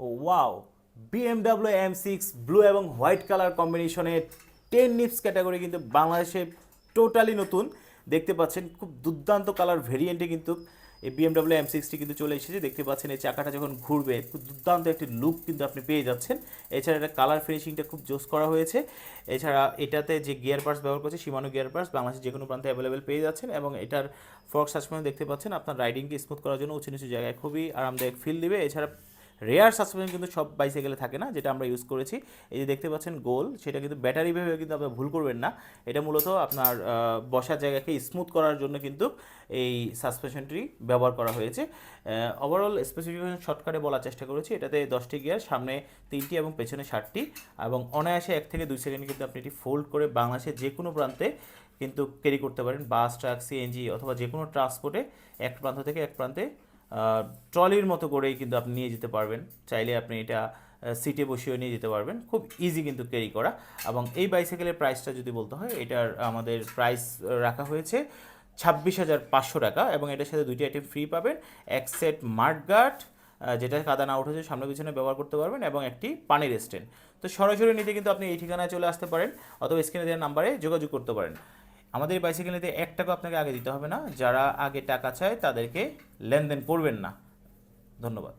ও wow, BMW M6 blue এবং white colour কম্বিনেশনে 10 নিপস category কিন্তু বাংলাদেশে টোটালি নতুন। দেখতে পাচ্ছেন খুব দুর্দান্ত কালার ভেরিয়েন্টে কিন্তু এই BMW M6টি কিন্তু চলে এসেছে। দেখতে পাচ্ছেন এই চাকাটা যখন ঘুরবে খুব দুর্দান্ত একটি লুক কিন্তু আপনি পেয়ে যাচ্ছেন। এছাড়া এটা কালার ফিনিশিংটা খুব জোস করা হয়েছে। এছাড়া এটাতে যে গিয়ার পার্টস ব্যবহার করছে শিমানো গিয়ার পার্টস বাংলাদেশের যে কোনো প্রান্তে অ্যাভেলেবেল পেয়ে যাচ্ছেন, এবং এটার ফর্ক সাসপেনশন দেখতে পাচ্ছেন আপনার রাইডিংকে স্মুথ করার জন্য উঁচু নিচু জায়গায় খুবই আরামদায়ক ফিল দিবে। এছাড়া রেয়ার সাসপেনশন কিন্তু সব বাইসাইকেলে থাকে না, যেটা আমরা ইউজ করেছি। এই যে দেখতে পাচ্ছেন গোল, সেটা কিন্তু ব্যাটারি ভেবে কিন্তু আপনার ভুল করবেন না। এটা মূলত আপনার বসার জায়গাকে স্মুথ করার জন্য কিন্তু এই সাসপেনশনটি ব্যবহার করা হয়েছে। ওভারঅল স্পেসিফিকেশন শর্টকাটে বলার চেষ্টা করেছি। এটাতে 10টি গিয়ার, সামনে 3টি এবং পেছনে 7টি, এবং অনায়াসে 1 থেকে 2 সেকেন্ডে কিন্তু আপনি এটি ফোল্ড করে বাংলাদেশের যে কোনো প্রান্তে কিন্তু ক্যারি করতে পারেন। বাস, ট্রাক, সিএনজি অথবা যে কোনো ট্রান্সপোর্টে এক প্রান্ত থেকে এক প্রান্তে ট্রলির মতো করেই কিন্তু আপনি নিয়ে যেতে পারবেন। চাইলে আপনি এটা সিটে বসিয়েও নিয়ে যেতে পারবেন, খুব ইজি কিন্তু ক্যারি করা। এবং এই বাইসাইকেলের প্রাইসটা যদি বলতে হয়, এটার আমাদের প্রাইস রাখা হয়েছে 26,500 টাকা, এবং এটার সাথে 2টি আইটেম ফ্রি পাবেন। এক সেট মাডগার্ড, যেটা কাদা না উঠেছে সামনে পিছনে ব্যবহার করতে পারবেন, এবং একটি পানির স্ট্যান্ড। তো সরাসরি নিতে কিন্তু আপনি এই ঠিকানায় চলে আসতে পারেন, অথবা স্ক্রিনে দেওয়া নাম্বারে যোগাযোগ করতে পারেন। আমাদের এই বাইসাইকেল নিতে 1 টাকা আপনাকে আগে দিতে হবে না। যারা আগে টাকা চায় তাদেরকে লেনদেন করবেন না। ধন্যবাদ।